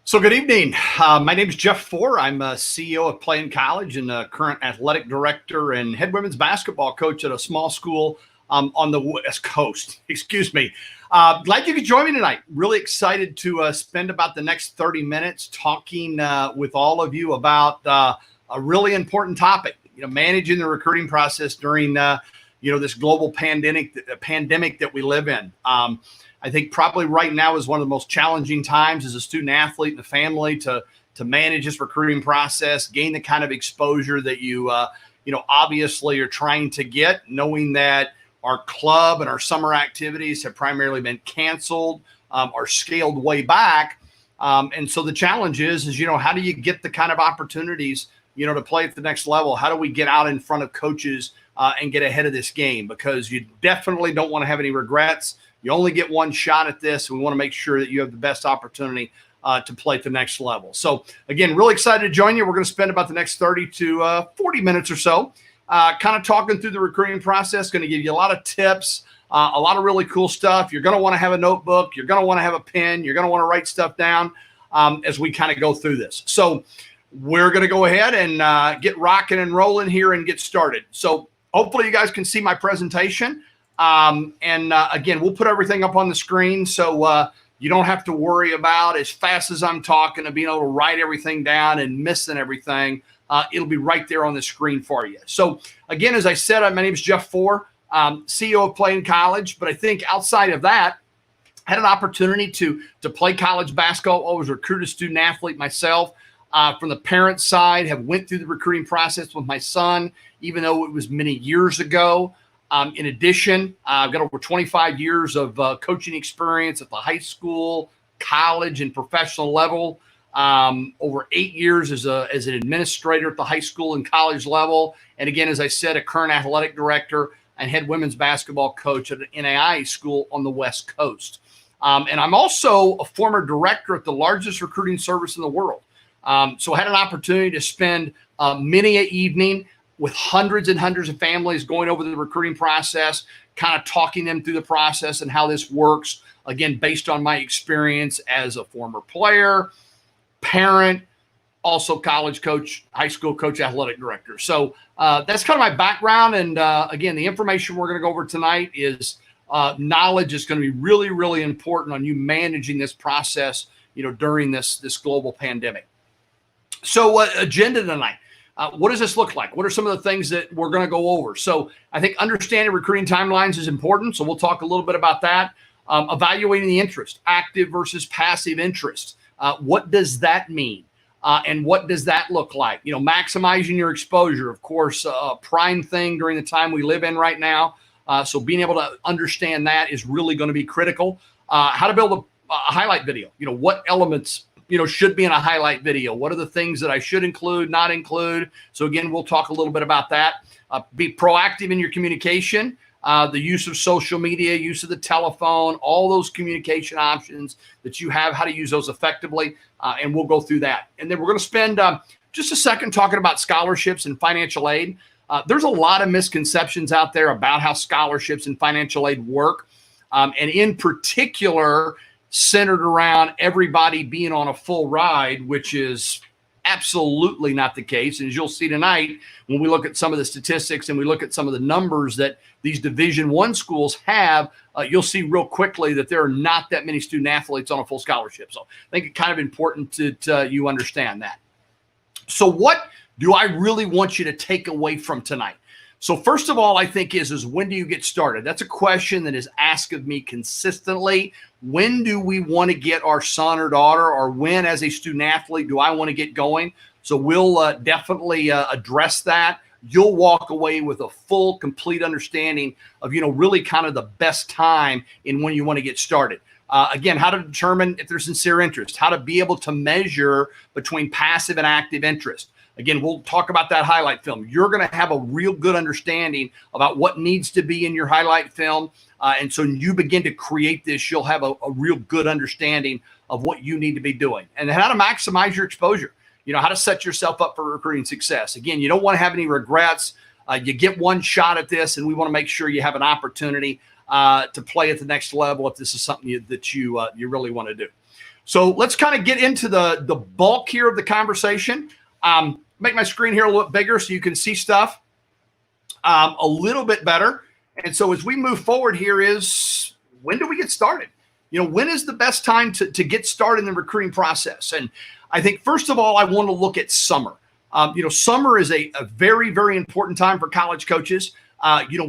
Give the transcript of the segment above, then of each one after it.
So good evening. My name is Jeff Four. I'm a CEO of Play in College and a current athletic director and head women's basketball coach at a small school on the West Coast. Excuse me. Glad you could join me tonight. Really excited to spend about the next 30 minutes talking with all of you about a really important topic. Managing the recruiting process during this global pandemic that we live in. I think probably right now is one of the most challenging times as a student athlete and a family to manage this recruiting process, gain the kind of exposure that you obviously are trying to get, knowing that our club and our summer activities have primarily been canceled or scaled way back. And so the challenge is how do you get the kind of opportunities, to play at the next level? How do we get out in front of coaches and get ahead of this game? Because you definitely don't want to have any regrets. You only get one shot at this. We want to make sure that you have the best opportunity to play at the next level. So, again, really excited to join you. We're going to spend about the next 30 to 40 minutes or so kind of talking through the recruiting process. Going to give you a lot of tips, a lot of really cool stuff. You're going to want to have a notebook. You're going to want to have a pen. You're going to want to write stuff down as we kind of go through this. So we're going to go ahead and get rocking and rolling here and get started. So hopefully you guys can see my presentation. Again, we'll put everything up on the screen so you don't have to worry about as fast as I'm talking and being able to write everything down and missing everything. It'll be right there on the screen for you. So again, as I said, my name is Jeff Four, CEO of Play in College. But I think outside of that, I had an opportunity to play college basketball. I was a recruited student athlete myself. From the parent side, have went through the recruiting process with my son, even though it was many years ago. In addition, I've got over 25 years of coaching experience at the high school, college, and professional level. Over 8 years as an administrator at the high school and college level. And again, as I said, a current athletic director and head women's basketball coach at an NAIA school on the West Coast. And I'm also a former director at the largest recruiting service in the world. So I had an opportunity to spend many an evening with hundreds and hundreds of families going over the recruiting process, kind of talking them through the process and how this works, again, based on my experience as a former player, parent, also college coach, high school coach, athletic director. So that's kind of my background. And again, the information we're going to go over tonight is knowledge is going to be really, really important on you managing this process, during this global pandemic. So agenda tonight. What does this look like? What are some of the things that we're going to go over? So I think understanding recruiting timelines is important. So we'll talk a little bit about that. Evaluating the interest, active versus passive interest. What does that mean? And what does that look like? Maximizing your exposure, of course, a prime thing during the time we live in right now. So being able to understand that is really going to be critical. How to build a highlight video. What elements should be in a highlight video. What are the things that I should include, not include? So again, we'll talk a little bit about that. Be proactive in your communication, the use of social media, use of the telephone, all those communication options that you have, how to use those effectively. And we'll go through that. And then we're going to spend just a second talking about scholarships and financial aid. There's a lot of misconceptions out there about how scholarships and financial aid work. And in particular, centered around everybody being on a full ride, which is absolutely not the case. And as you'll see tonight, when we look at some of the statistics and we look at some of the numbers that these Division I schools have, you'll see real quickly that there are not that many student athletes on a full scholarship. So I think it's kind of important to you understand that. So what do I really want you to take away from tonight? So first of all, I think is when do you get started? That's a question that is asked of me consistently. When do we want to get our son or daughter, or when as a student athlete do I want to get going? So we'll definitely address that. You'll walk away with a full, complete understanding of, really kind of the best time in when you want to get started. Again, how to determine if there's sincere interest, how to be able to measure between passive and active interest. Again, we'll talk about that highlight film. You're going to have a real good understanding about what needs to be in your highlight film. And so when you begin to create this, you'll have a real good understanding of what you need to be doing and how to maximize your exposure, how to set yourself up for recruiting success. Again, you don't want to have any regrets. You get one shot at this, and we want to make sure you have an opportunity to play at the next level if this is something that you really want to do. So let's kind of get into the bulk here of the conversation. Make my screen here a little bit bigger so you can see stuff a little bit better. And so as we move forward here is, when do we get started? When is the best time to get started in the recruiting process? And I think, first of all, I want to look at summer. Summer is a very, very important time for college coaches.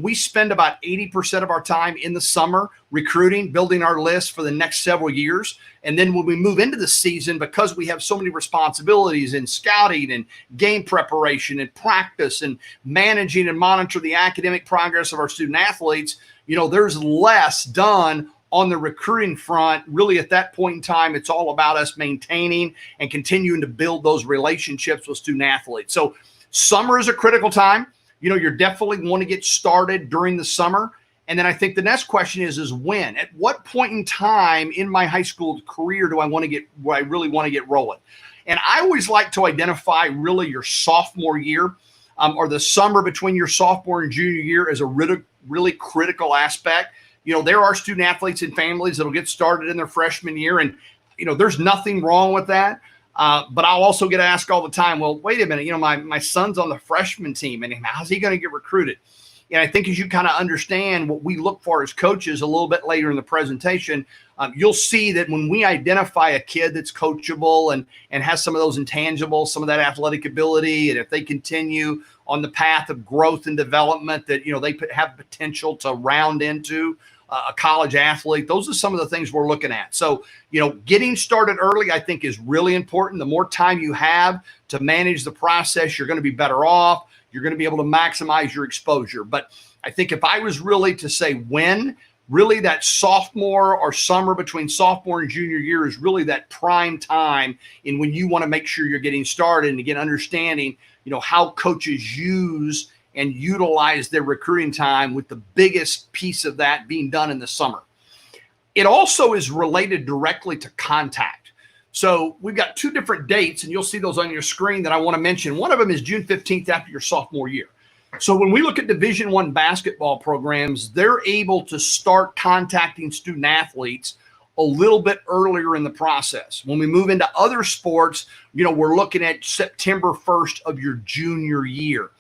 We spend about 80% of our time in the summer recruiting, building our list for the next several years. And then when we move into the season, because we have so many responsibilities in scouting and game preparation and practice and managing and monitor the academic progress of our student athletes, there's less done on the recruiting front. Really, at that point in time, it's all about us maintaining and continuing to build those relationships with student athletes. So summer is a critical time. You're definitely want to get started during the summer. And then I think the next question is when? At what point in time in my high school career do I really want to get rolling? And I always like to identify really your sophomore year or the summer between your sophomore and junior year as a really critical aspect. There are student athletes and families that'll get started in their freshman year, and there's nothing wrong with that. But I'll also get asked all the time, well, wait a minute, my son's on the freshman team, and how's he going to get recruited? And I think as you kind of understand what we look for as coaches a little bit later in the presentation, you'll see that when we identify a kid that's coachable and has some of those intangibles, some of that athletic ability, and if they continue on the path of growth and development, that they have potential to round into a college athlete. Those are some of the things we're looking at. So, getting started early, I think, is really important. The more time you have to manage the process, you're going to be better off. You're going to be able to maximize your exposure. But I think if I was really to say when, really that sophomore or summer between sophomore and junior year is really that prime time in when you want to make sure you're getting started and again, understanding, how coaches use and utilize their recruiting time, with the biggest piece of that being done in the summer. It also is related directly to contact. So we've got two different dates, and you'll see those on your screen that I want to mention. One of them is June 15th after your sophomore year. So when we look at Division I basketball programs, they're able to start contacting student athletes a little bit earlier in the process. When we move into other sports, we're looking at September 1st of your junior year.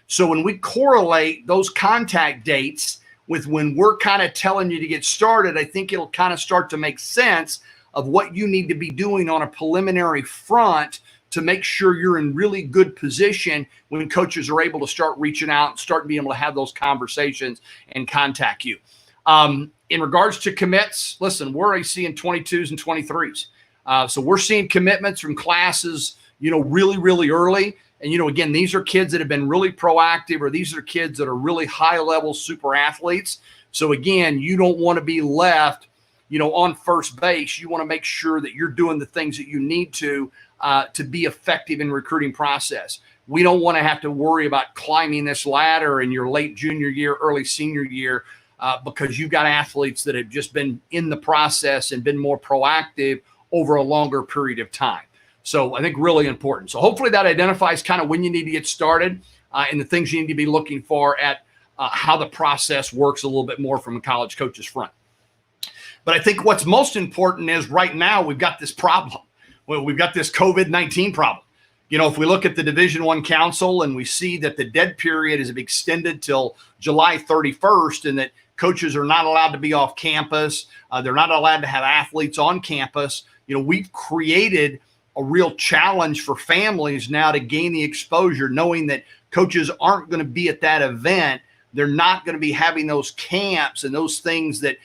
So when we correlate those contact dates with when we're kind of telling you to get started, I think it'll kind of start to make sense of what you need to be doing on a preliminary front to make sure you're in really good position when coaches are able to start reaching out and start being able to have those conversations and contact you. In regards to commits, listen, we're already seeing 22s and 23s. So we're seeing commitments from classes, really, really early. And, again, these are kids that have been really proactive, or these are kids that are really high-level super athletes. So, again, you don't want to be left, on first base. You want to make sure that you're doing the things that you need to be effective in recruiting process. We don't want to have to worry about climbing this ladder in your late junior year, early senior year, because you've got athletes that have just been in the process and been more proactive over a longer period of time. So I think really important. So hopefully that identifies kind of when you need to get started and the things you need to be looking for at how the process works a little bit more from a college coach's front. But I think what's most important is right now we've got this problem. Well, we've got this COVID-19 problem. If we look at the Division I Council and we see that the dead period is extended till July 31st and that coaches are not allowed to be off campus, they're not allowed to have athletes on campus, we've created a real challenge for families now to gain the exposure, knowing that coaches aren't going to be at that event. They're not going to be having those camps and those things that,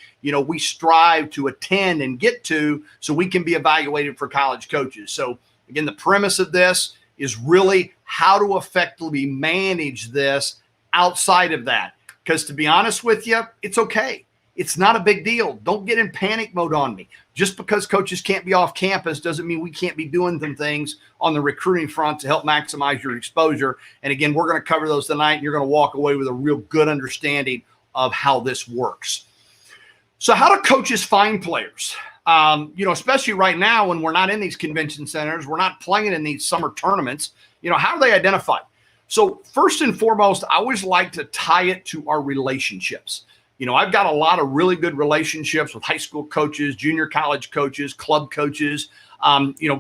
we strive to attend and get to so we can be evaluated for college coaches. So again, the premise of this is really how to effectively manage this outside of that. Because to be honest with you, it's okay. It's not a big deal. Don't get in panic mode on me. Just because coaches can't be off campus doesn't mean we can't be doing some things on the recruiting front to help maximize your exposure. And again, we're going to cover those tonight, and you're going to walk away with a real good understanding of how this works. So how do coaches find players? Especially right now when we're not in these convention centers, we're not playing in these summer tournaments, how are they identified? So first and foremost, I always like to tie it to our relationships. I've got a lot of really good relationships with high school coaches, junior college coaches, club coaches,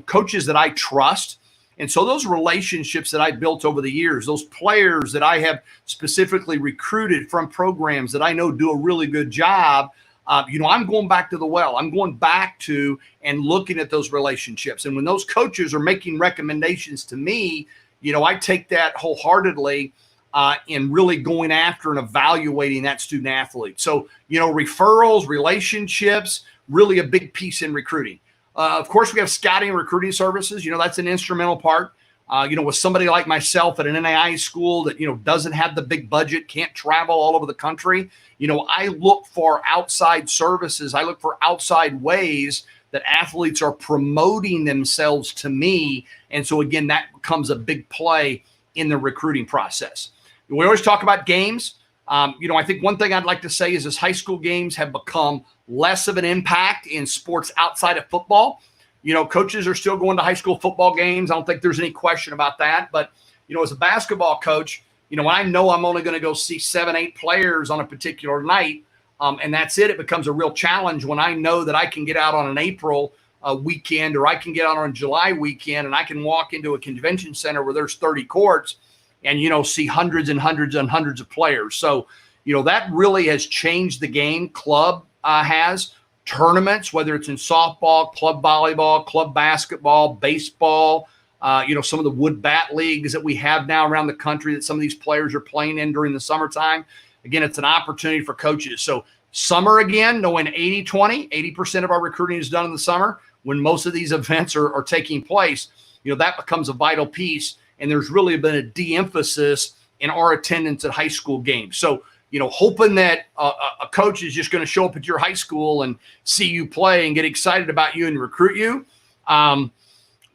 coaches that I trust. And so those relationships that I built over the years, those players that I have specifically recruited from programs that I know do a really good job, I'm going back to the well. I'm going back to and looking at those relationships. And when those coaches are making recommendations to me, I take that wholeheartedly in really going after and evaluating that student athlete. So, referrals, relationships, really a big piece in recruiting. Of course, we have scouting and recruiting services. That's an instrumental part. With somebody like myself at an NAIA school that, doesn't have the big budget, can't travel all over the country, I look for outside services. I look for outside ways that athletes are promoting themselves to me. And so, again, that becomes a big play in the recruiting process. We always talk about games. I think one thing I'd like to say is as high school games have become less of an impact in sports outside of football. Coaches are still going to high school football games. I don't think there's any question about that. But, as a basketball coach, when I know I'm only going to go see 7-8 players on a particular night, and that's it, it becomes a real challenge when I know that I can get out on an April weekend or I can get out on a July weekend and I can walk into a convention center where there's 30 courts and, see hundreds and hundreds and hundreds of players. So, that really has changed the game. Club has tournaments, whether it's in softball, club volleyball, club basketball, baseball, some of the wood bat leagues that we have now around the country that some of these players are playing in during the summertime. Again, it's an opportunity for coaches. So summer, again, knowing 80-20, 80% of our recruiting is done in the summer when most of these events are taking place, that becomes a vital piece. And there's really been a de-emphasis in our attendance at high school games. So, hoping that a coach is just going to show up at your high school and see you play and get excited about you and recruit you,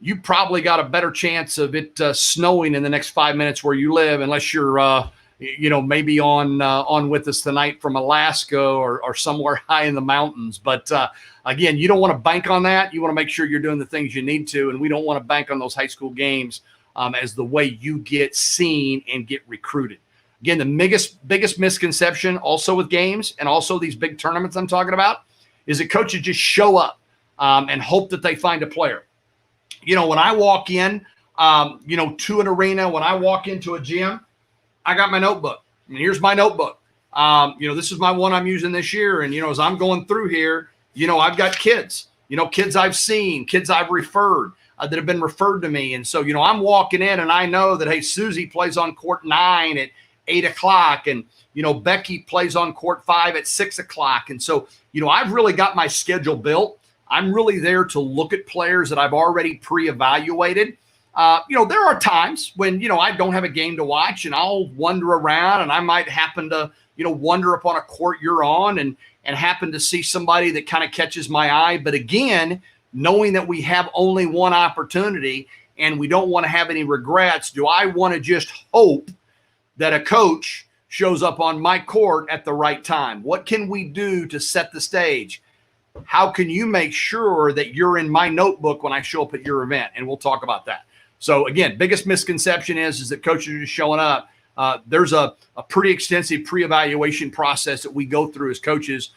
you probably got a better chance of it snowing in the next 5 minutes where you live, unless you're, maybe on with us tonight from Alaska or somewhere high in the mountains. But again, you don't want to bank on that. You want to make sure you're doing the things you need to, and we don't want to bank on those high school games as the way you get seen and get recruited. Again, the biggest misconception also with games and also these big tournaments I'm talking about is that coaches just show up and hope that they find a player. When I walk in, to an arena, when I walk into a gym, I got my notebook. And here's my notebook. This is my one I'm using this year. And, as I'm going through here, I've got kids, kids I've seen, kids I've referred that have been referred to me. And so, I'm walking in and I know that, hey, Susie plays on court 9 at 8 o'clock. And, Becky plays on court 5 at 6 o'clock. And so, I've really got my schedule built. I'm really there to look at players that I've already pre-evaluated. There are times when, I don't have a game to watch and I'll wander around and I might happen to, wander upon a court you're on and happen to see somebody that kind of catches my eye. But again, knowing that we have only one opportunity and we don't want to have any regrets, do I want to just hope that a coach shows up on my court at the right time? What can we do to set the stage? How can you make sure that you're in my notebook when I show up at your event? And we'll talk about that. So again, biggest misconception is that coaches are just showing up. There's a pretty extensive pre-evaluation process that we go through as coaches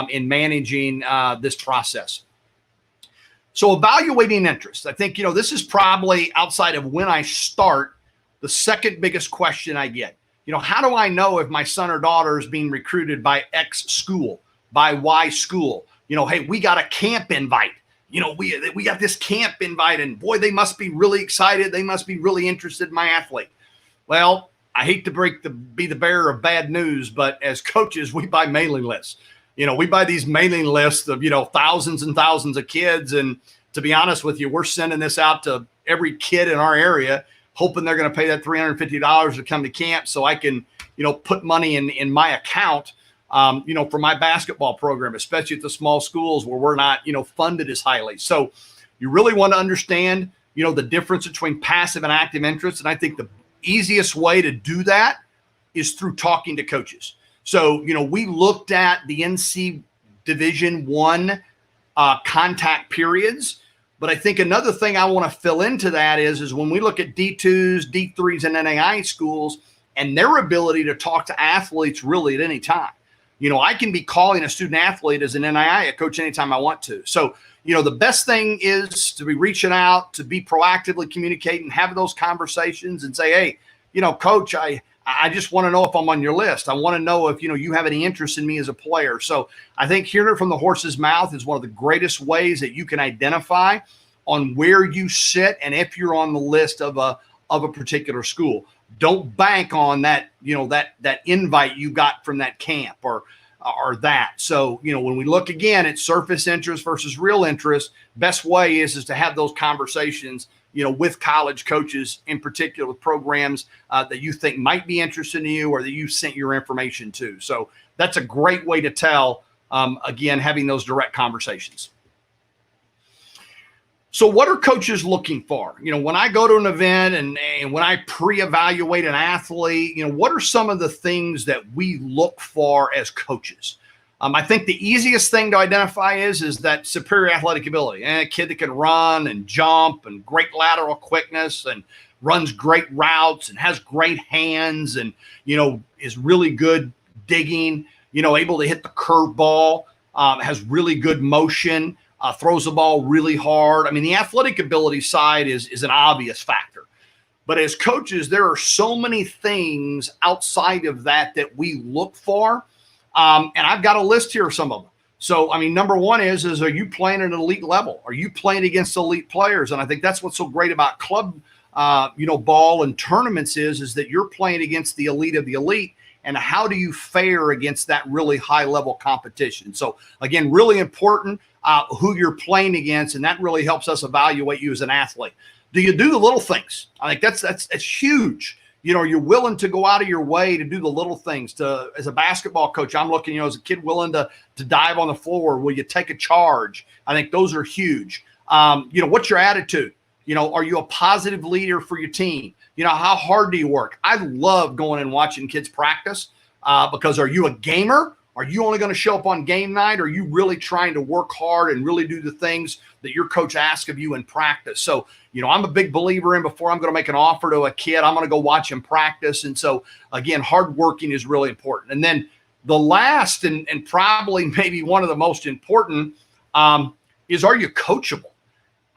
in managing this process. So evaluating interest, I think, this is probably outside of when I start, the second biggest question I get. How do I know if my son or daughter is being recruited by X school, by Y school? Hey, we got a camp invite. We got this camp invite, and boy, they must be really excited. They must be really interested in my athlete. Well, I hate to be the bearer of bad news, but as coaches, we buy mailing lists. We buy these mailing lists of, thousands and thousands of kids. And to be honest with you, we're sending this out to every kid in our area, hoping they're going to pay that $350 to come to camp so I can, put money in my account, for my basketball program, especially at the small schools where we're not, funded as highly. So you really want to understand, the difference between passive and active interest. And I think the easiest way to do that is through talking to coaches. So, we looked at the NC Division I contact periods, but I think another thing I want to fill into that is when we look at D2s, D3s, and NAI schools and their ability to talk to athletes really at any time. I can be calling a student athlete as an NII coach anytime I want to. So, the best thing is to be reaching out, to be proactively communicating, have those conversations and say, hey, coach, I just want to know if I'm on your list. I want to know if, you have any interest in me as a player. So I think hearing it from the horse's mouth is one of the greatest ways that you can identify on where you sit and if you're on the list of a particular school. Don't bank on that, that invite you got from that camp or that. So, when we look again at surface interest versus real interest, best way is to have those conversations, with college coaches, in particular with programs that you think might be interested in you or that you sent your information to. So that's a great way to tell, again, having those direct conversations. So what are coaches looking for? When I go to an event and when I pre-evaluate an athlete, what are some of the things that we look for as coaches? I think the easiest thing to identify is that superior athletic ability. A kid that can run and jump and great lateral quickness and runs great routes and has great hands and, is really good digging, able to hit the curveball, has really good motion. Throws the ball really hard. I mean, the athletic ability side is an obvious factor. But as coaches, there are so many things outside of that we look for. And I've got a list here of some of them. So, number one is are you playing at an elite level? Are you playing against elite players? And I think that's what's so great about club, ball and tournaments is that you're playing against the elite of the elite. And how do you fare against that really high level competition? So again, really important who you're playing against, and that really helps us evaluate you as an athlete. Do you do the little things? I think that's huge. Are you willing to go out of your way to do the little things? As a basketball coach, I'm looking, as a kid willing to dive on the floor. Will you take a charge? I think those are huge. What's your attitude? Are you a positive leader for your team? How hard do you work? I love going and watching kids practice because are you a gamer? Are you only going to show up on game night? Or are you really trying to work hard and really do the things that your coach asks of you in practice? So, I'm a big believer in before I'm going to make an offer to a kid, I'm going to go watch him practice. And so, again, hard working is really important. And then the last and probably maybe one of the most important is are you coachable?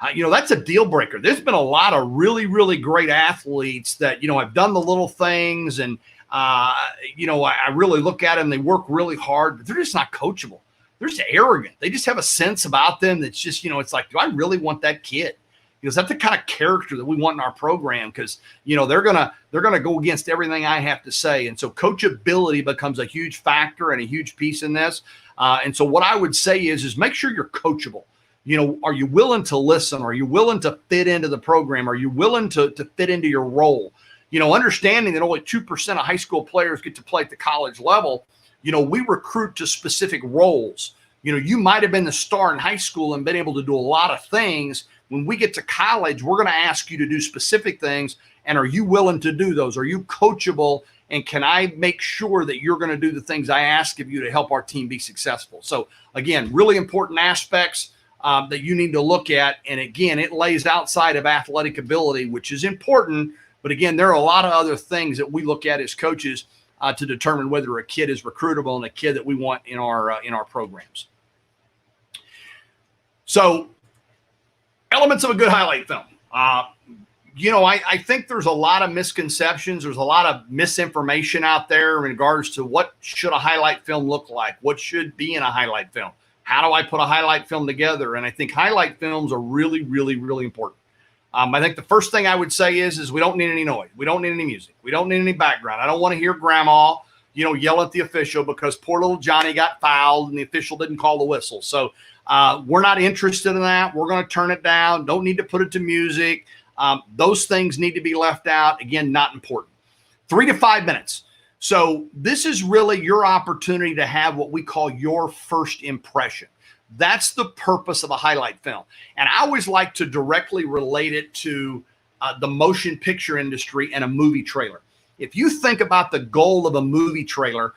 That's a deal breaker. There's been a lot of really, really great athletes that, have done the little things and, I really look at them, they work really hard, but they're just not coachable. They're just arrogant. They just have a sense about them that's just, it's like, do I really want that kid? Because that's the kind of character that we want in our program because, they're going to go against everything I have to say. And so coachability becomes a huge factor and a huge piece in this. And so what I would say is make sure you're coachable. Are you willing to listen? Are you willing to fit into the program? Are you willing to fit into your role? Understanding that only 2% of high school players get to play at the college level, we recruit to specific roles. You might have been the star in high school and been able to do a lot of things. When we get to college, we're going to ask you to do specific things. And are you willing to do those? Are you coachable? And can I make sure that you're going to do the things I ask of you to help our team be successful? So again, really important aspects that you need to look at. And again, it lays outside of athletic ability, which is important. But again, there are a lot of other things that we look at as coaches to determine whether a kid is recruitable and a kid that we want in our programs. So, elements of a good highlight film. I think there's a lot of misconceptions. There's a lot of misinformation out there in regards to what should a highlight film look like, what should be in a highlight film. How do I put a highlight film together? And I think highlight films are really, really, really important. I think the first thing I would say is we don't need any noise. We don't need any music. We don't need any background. I don't want to hear grandma, yell at the official because poor little Johnny got fouled and the official didn't call the whistle. So we're not interested in that. We're going to turn it down. Don't need to put it to music. Those things need to be left out. Again, not important. 3 to 5 minutes. So this is really your opportunity to have what we call your first impression. That's the purpose of a highlight film. And I always like to directly relate it to the motion picture industry and a movie trailer. If you think about the goal of a movie trailer,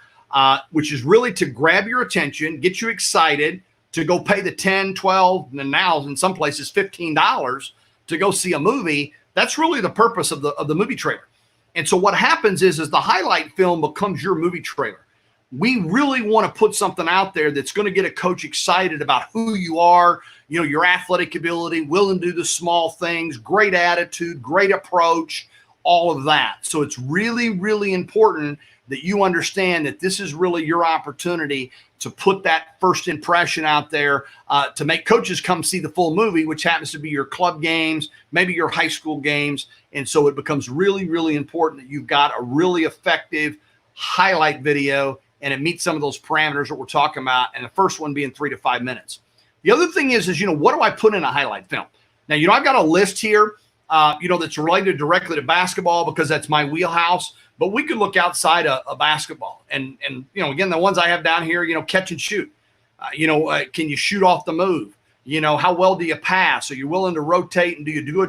which is really to grab your attention, get you excited, to go pay the $10, $12, and now in some places $15 to go see a movie, that's really the purpose of the movie trailer. And so what happens is the highlight film becomes your movie trailer. we really want to put something out there that's going to get a coach excited about who you are, your athletic ability, willing to do the small things, great attitude, great approach, all of that. So it's really, really important that you understand that this is really your opportunity to put that first impression out there, to make coaches come see the full movie, which happens to be your club games, maybe your high school games. And so it becomes really, really important that you've got a really effective highlight video and it meets some of those parameters that we're talking about. And the first one being 3 to 5 minutes. The other thing is, what do I put in a highlight film? Now, I've got a list here, that's related directly to basketball because that's my wheelhouse. But we could look outside of basketball. And again, the ones I have down here, catch and shoot. Can you shoot off the move? How well do you pass? Are you willing to rotate? And do you do a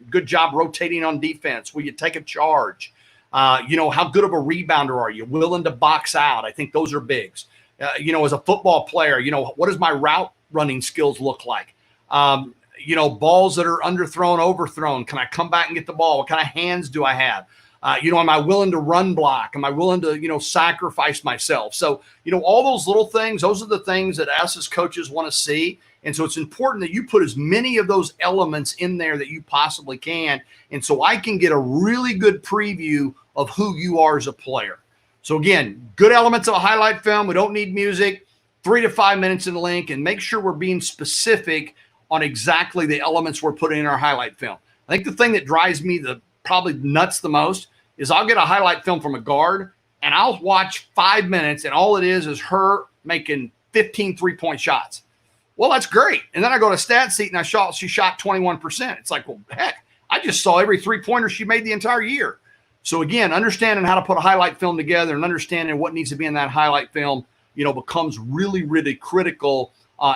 good job rotating on defense? Will you take a charge? How good of a rebounder are you? Willing to box out? I think those are bigs. As a football player, what does my route running skills look like? Balls that are underthrown, overthrown. Can I come back and get the ball? What kind of hands do I have? Am I willing to run block? Am I willing to, sacrifice myself? So, all those little things, those are the things that us as coaches want to see. And so it's important that you put as many of those elements in there that you possibly can. And so I can get a really good preview of who you are as a player. So again, good elements of a highlight film. We don't need music, 3 to 5 minutes in the link, and make sure we're being specific on exactly the elements we're putting in our highlight film. I think the thing that drives me probably nuts the most is I'll get a highlight film from a guard and I'll watch 5 minutes and all it is her making 15 3-point shots. Well, that's great. And then I go to stat sheet and she shot 21%. It's like, well, heck, I just saw every 3-pointer she made the entire year. So again, understanding how to put a highlight film together and understanding what needs to be in that highlight film, becomes really, really critical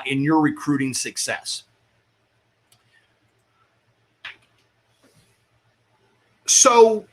in your recruiting success. So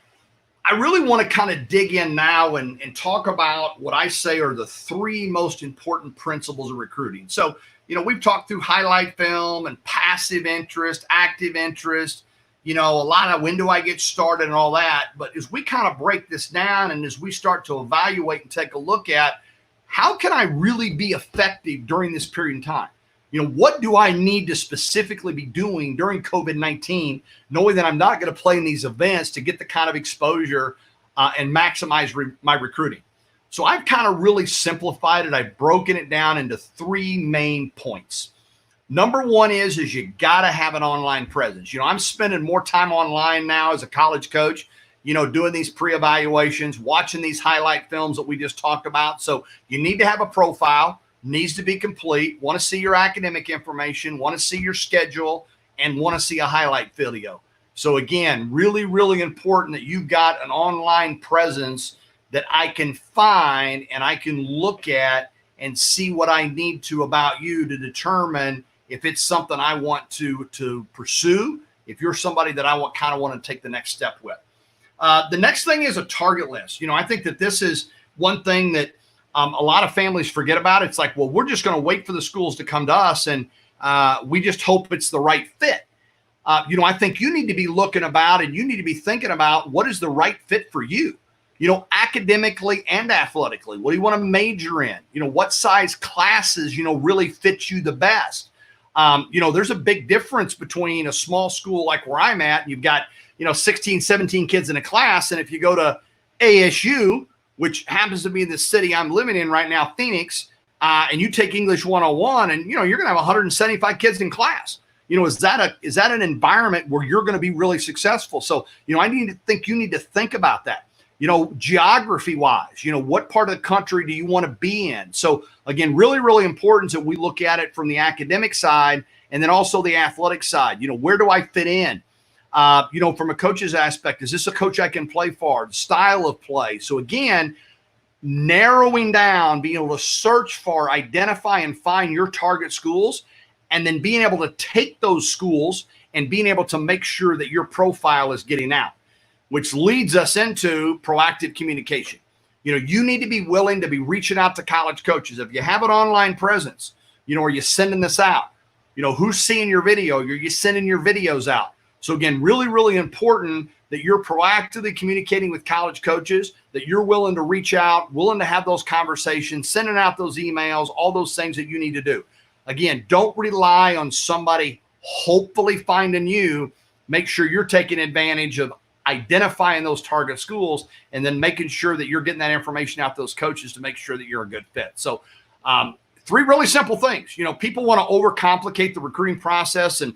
I really want to kind of dig in now and talk about what I say are the 3 most important principles of recruiting. So, we've talked through highlight film and passive interest, active interest, a lot of when do I get started and all that. But as we kind of break this down and as we start to evaluate and take a look at how can I really be effective during this period in time? What do I need to specifically be doing during COVID-19, knowing that I'm not going to play in these events to get the kind of exposure and maximize my recruiting? So I've kind of really simplified it. I've broken it down into 3 main points. Number 1 is you got to have an online presence. I'm spending more time online now as a college coach, doing these pre-evaluations, watching these highlight films that we just talked about. So you need to have a profile. Needs to be complete, want to see your academic information, want to see your schedule, and want to see a highlight video. So again, really, really important that you've got an online presence that I can find and I can look at and see what I need to about you to determine if it's something I want to pursue, if you're somebody that I want to take the next step with. The next thing is a target list. I think that this is one thing that a lot of families forget about. It's like, well, we're just going to wait for the schools to come to us and we just hope it's the right fit. I think you need to be looking about and you need to be thinking about what is the right fit for you, academically and athletically. What do you want to major in? What size classes, really fit you the best? There's a big difference between a small school like where I'm at, and you've got, 16, 17 kids in a class. And if you go to ASU, which happens to be the city I'm living in right now, Phoenix, and you take English 101 and, you're going to have 175 kids in class. Is that an environment where you're going to be really successful? So, you need to think about that. Geography wise, what part of the country do you want to be in? So again, really, really important that we look at it from the academic side and then also the athletic side. Where do I fit in? From a coach's aspect, is this a coach I can play for? The style of play. So again, narrowing down, being able to search for, identify and find your target schools, and then being able to take those schools and being able to make sure that your profile is getting out, which leads us into proactive communication. You need to be willing to be reaching out to college coaches. If you have an online presence, are you sending this out? Who's seeing your video? Are you sending your videos out? So again, really, really important that you're proactively communicating with college coaches, that you're willing to reach out, willing to have those conversations, sending out those emails, all those things that you need to do. Again, don't rely on somebody hopefully finding you. Make sure you're taking advantage of identifying those target schools and then making sure that you're getting that information out to those coaches to make sure that you're a good fit. So 3 really simple things. People want to overcomplicate the recruiting process and,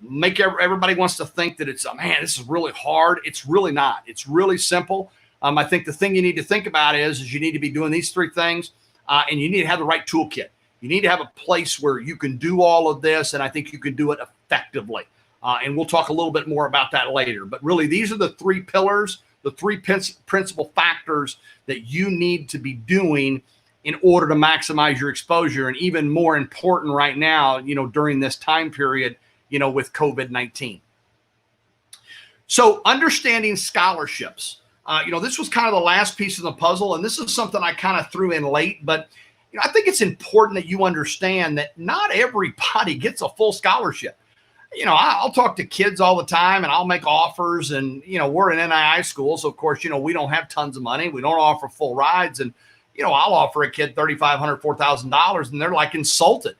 make everybody wants to think that it's, man, this is really hard. It's really not. It's really simple. I think the thing you need to think about is you need to be doing these 3 things and you need to have the right toolkit. You need to have a place where you can do all of this, and I think you can do it effectively. And we'll talk a little bit more about that later. But really, these are the 3 pillars, the 3 principal factors that you need to be doing in order to maximize your exposure. And even more important right now, during this time period, with COVID-19. So understanding scholarships. This was kind of the last piece of the puzzle, and this is something I kind of threw in late, but I think it's important that you understand that not everybody gets a full scholarship. I'll talk to kids all the time and I'll make offers, and, we're an NII school. So of course, we don't have tons of money. We don't offer full rides. And, I'll offer a kid $3,500, $4,000 and they're like insulted.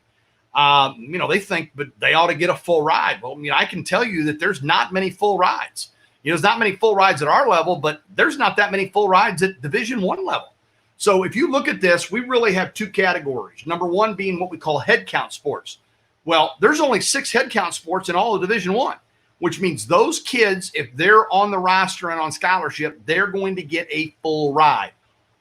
They think, but they ought to get a full ride. Well, I can tell you that there's not many full rides. There's not many full rides at our level, but there's not that many full rides at Division I level. So if you look at this, we really have 2 categories. Number 1 being what we call head count sports. Well, there's only 6 head count sports in all of Division I, which means those kids, if they're on the roster and on scholarship, they're going to get a full ride.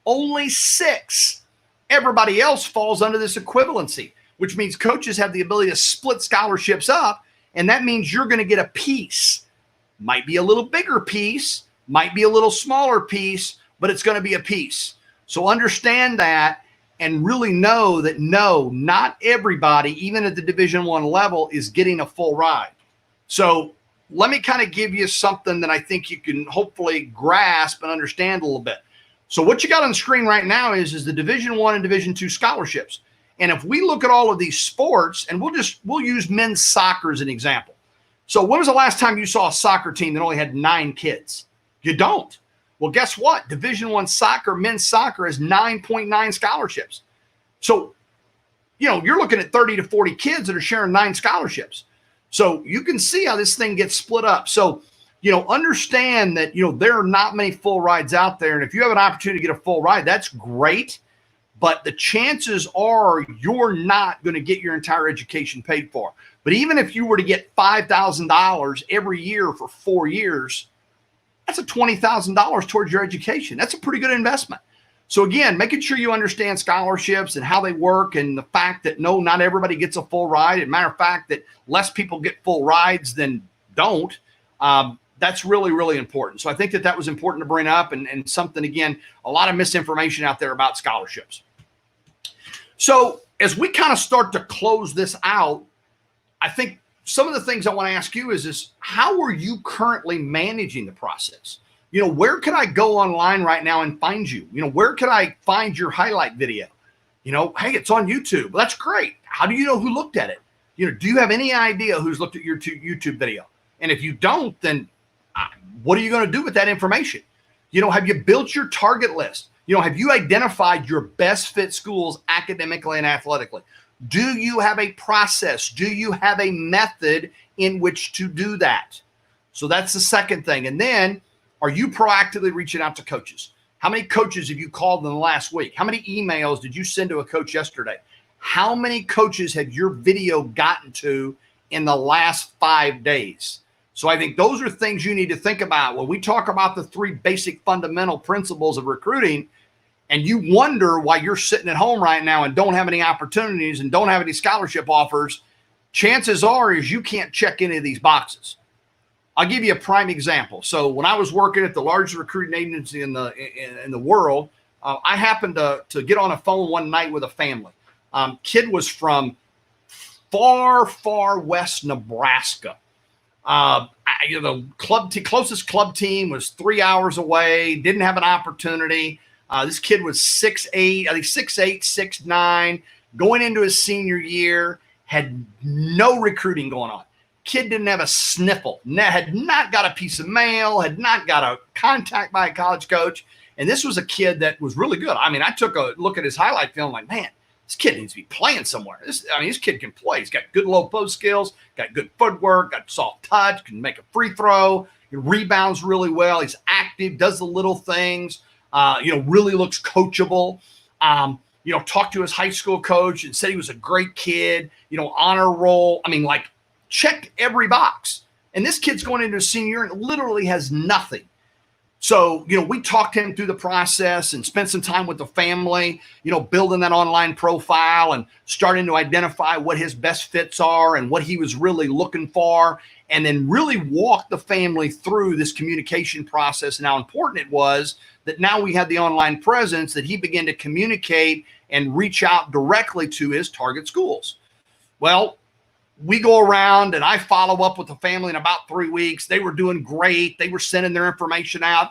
Only 6. Everybody else falls under this equivalency, which means coaches have the ability to split scholarships up, and that means you're going to get a piece. Might be a little bigger piece, might be a little smaller piece, but it's going to be a piece. So understand that and really know that no, not everybody, even at the Division I level, is getting a full ride. So let me kind of give you something that I think you can hopefully grasp and understand a little bit. So what you got on the screen right now is the Division I and Division II scholarships. And if we look at all of these sports, and we'll use men's soccer as an example. So when was the last time you saw a soccer team that only had 9 kids? You don't. Well, guess what? Division I soccer, men's soccer, has 9.9 scholarships. So, you're looking at 30 to 40 kids that are sharing 9 scholarships. So you can see how this thing gets split up. So, understand that, there are not many full rides out there. And if you have an opportunity to get a full ride, that's great. But the chances are you're not going to get your entire education paid for. But even if you were to get $5,000 every year for 4 years, that's a $20,000 towards your education. That's a pretty good investment. So again, making sure you understand scholarships and how they work, and the fact that no, not everybody gets a full ride. As a matter of fact, that less people get full rides than don't. That's really, really important. So I think that was important to bring up, and something, again, a lot of misinformation out there about scholarships. So as we kind of start to close this out, I think some of the things I want to ask you is how are you currently managing the process? Where can I go online right now and find you? Where can I find your highlight video? Hey, it's on YouTube. Well, that's great. How do you know who looked at it? Do you have any idea who's looked at your YouTube video? And if you don't, then what are you going to do with that information? Have you built your target list? Have you identified your best fit schools academically and athletically? Do you have a process? Do you have a method in which to do that? So that's the second thing. And then, are you proactively reaching out to coaches? How many coaches have you called in the last week? How many emails did you send to a coach yesterday? How many coaches have your video gotten to in the last 5 days? So I think those are things you need to think about when we talk about the 3 basic fundamental principles of recruiting, and you wonder why you're sitting at home right now and don't have any opportunities and don't have any scholarship offers. Chances are is you can't check any of these boxes. I'll give you a prime example. So when I was working at the largest recruiting agency in the world, I happened to get on a phone one night with a family. Kid was from far, far west Nebraska. The closest club team was 3 hours away. Didn't have an opportunity. This kid was 6'8", I think 6'8", 6'9", going into his senior year. Had no recruiting going on. Kid didn't have a sniffle, had not got a piece of mail, had not got a contact by a college coach. And this was a kid that was really good. I mean, I took a look at his highlight film like, man, this kid needs to be playing somewhere. This kid can play. He's got good low post skills, got good footwork, got soft touch, can make a free throw. He rebounds really well. He's active, does the little things, really looks coachable. Talked to his high school coach and said he was a great kid, honor roll. I mean, like, checked every box. And this kid's going into a senior and literally has nothing. So, we talked him through the process and spent some time with the family, building that online profile and starting to identify what his best fits are and what he was really looking for, and then really walk the family through this communication process and how important it was that now we had the online presence that he began to communicate and reach out directly to his target schools. Well, we go around and I follow up with the family in about 3 weeks. They were doing great. They were sending their information out.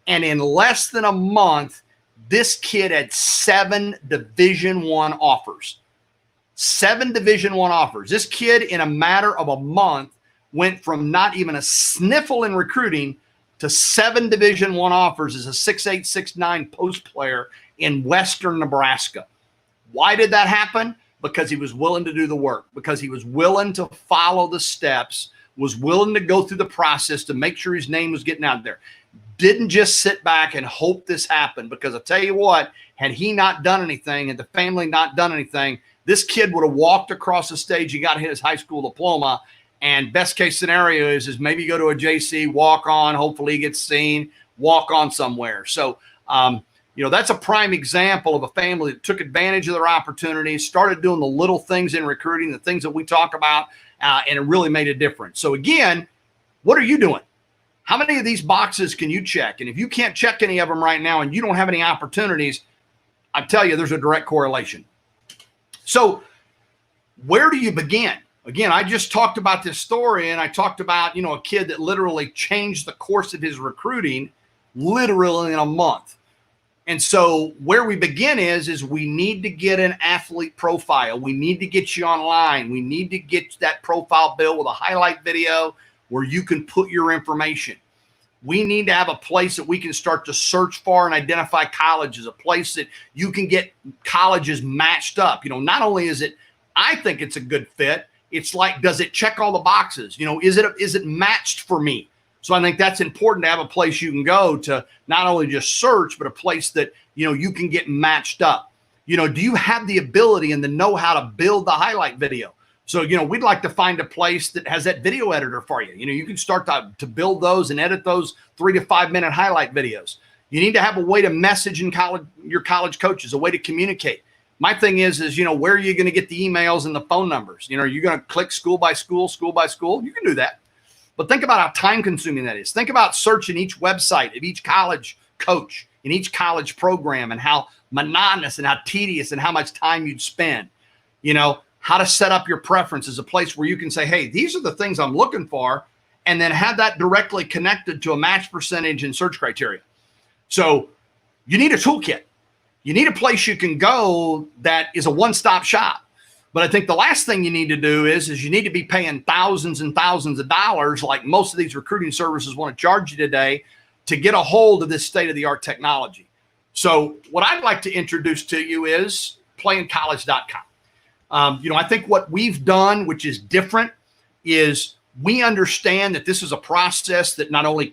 And in less than a month, this kid had 7 Division I offers. 7 Division I offers. This kid, in a matter of a month, went from not even a sniffle in recruiting to 7 Division I offers as a 6'8", 6'9" post player in Western Nebraska. Why did that happen? Because he was willing to do the work, because he was willing to follow the steps, was willing to go through the process to make sure his name was getting out there. Didn't just sit back and hope this happened, because I tell you what, had he not done anything and the family not done anything, this kid would have walked across the stage and got his high school diploma. And best case scenario is maybe go to a JC, walk on, hopefully he gets seen, walk on somewhere. So, that's a prime example of a family that took advantage of their opportunities, started doing the little things in recruiting, the things that we talk about, and it really made a difference. So again, what are you doing? How many of these boxes can you check? And if you can't check any of them right now and you don't have any opportunities, I tell you, there's a direct correlation. So where do you begin? Again, I just talked about this story, and I talked about, a kid that literally changed the course of his recruiting literally in a month. And so where we begin is we need to get an athlete profile. We need to get you online. We need to get that profile built with a highlight video where you can put your information. We need to have a place that we can start to search for and identify colleges, a place that you can get colleges matched up. Not only is it, I think it's a good fit, it's like, does it check all the boxes? Is it matched for me? So I think that's important to have a place you can go to not only just search, but a place that, you can get matched up. Do you have the ability and the know-how to build the highlight video? So, we'd like to find a place that has that video editor for you. You can start to build those and edit those 3 to 5 minute highlight videos. You need to have a way to message your college coaches, a way to communicate. My thing is, where are you going to get the emails and the phone numbers? Are you going to click school by school? You can do that. But think about how time consuming that is. Think about searching each website of each college coach in each college program and how monotonous and how tedious and how much time you'd spend. How to set up your preference as a place where you can say, hey, these are the things I'm looking for, and then have that directly connected to a match percentage and search criteria. So you need a toolkit. You need a place you can go that is a one-stop shop. But I think the last thing you need to do is you need to be paying thousands and thousands of dollars, like most of these recruiting services want to charge you today, to get a hold of this state-of-the-art technology. So what I'd like to introduce to you is playingcollege.com. I think what we've done, which is different, is we understand that this is a process that not only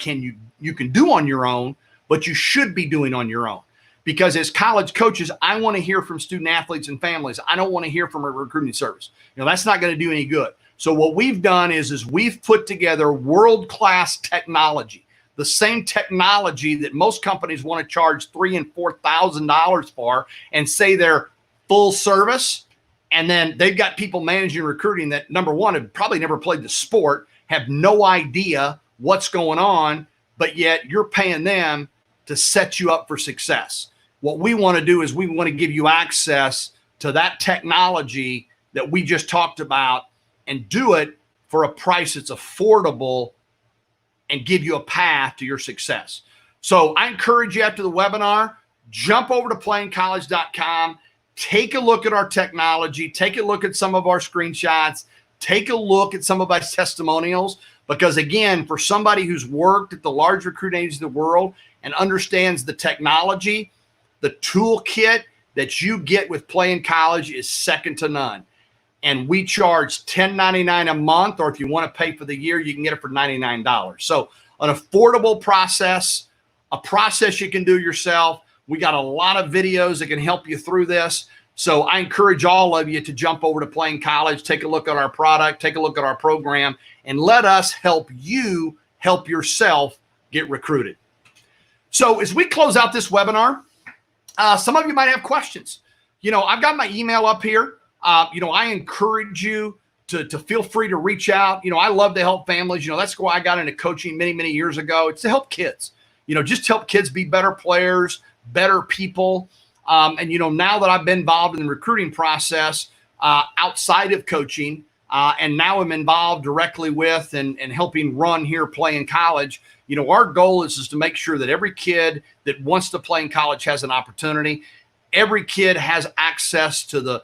you can do on your own, but you should be doing on your own. Because as college coaches, I want to hear from student athletes and families. I don't want to hear from a recruiting service. That's not going to do any good. So what we've done is we've put together world-class technology, the same technology that most companies want to charge $3,000 and $4,000 for and say they're full service. And then they've got people managing recruiting that, number one, have probably never played the sport, have no idea what's going on, but yet you're paying them to set you up for success. What we want to do is we want to give you access to that technology that we just talked about and do it for a price that's affordable and give you a path to your success. So I encourage you after the webinar, jump over to playingcollege.com, take a look at our technology, take a look at some of our screenshots, Take a look at some of my testimonials, because again, for somebody who's worked at the large recruiting agencies of the world and understands the technology, the toolkit that you get with playing college is second to none. And we charge $10.99 a month, or if you want to pay for the year, you can get it for $99. So an affordable process, a process you can do yourself. We got a lot of videos that can help you through this. So I encourage all of you to jump over to Playing College, take a look at our product, take a look at our program, and let us help you help yourself get recruited. So as we close out this webinar, some of you might have questions. I've got my email up here. I encourage you to feel free to reach out. I love to help families. That's why I got into coaching many, many years ago. It's to help kids, just help kids be better players, better people. And now that I've been involved in the recruiting process outside of coaching, and now I'm involved directly with and helping run here Playing College, our goal is to make sure that every kid that wants to play in college has an opportunity. Every kid has access to the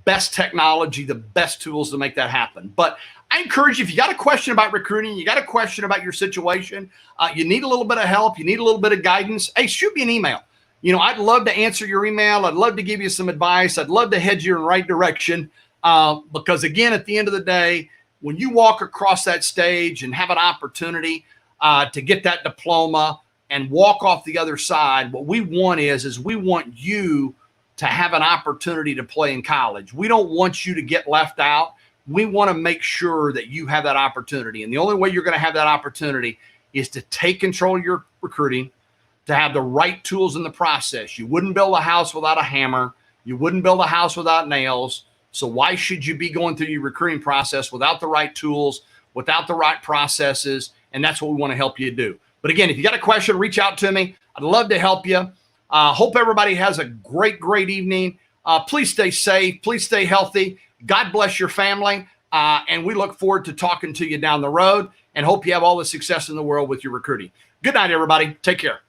best technology, the best tools to make that happen. But I encourage you, if you got a question about recruiting, you got a question about your situation, you need a little bit of help, you need a little bit of guidance, hey, shoot me an email. I'd love to answer your email. I'd love to give you some advice. I'd love to head you in the right direction. Because again, at the end of the day, when you walk across that stage and have an opportunity to get that diploma and walk off the other side, what we want is we want you to have an opportunity to play in college. We don't want you to get left out. We want to make sure that you have that opportunity. And the only way you're going to have that opportunity is to take control of your recruiting, to have the right tools in the process. You wouldn't build a house without a hammer. You wouldn't build a house without nails. So why should you be going through your recruiting process without the right tools, without the right processes? And that's what we want to help you do. But again, if you got a question, reach out to me. I'd love to help you. Hope everybody has a great, great evening. Please stay safe. Please stay healthy. God bless your family. And we look forward to talking to you down the road, and hope you have all the success in the world with your recruiting. Good night, everybody. Take care.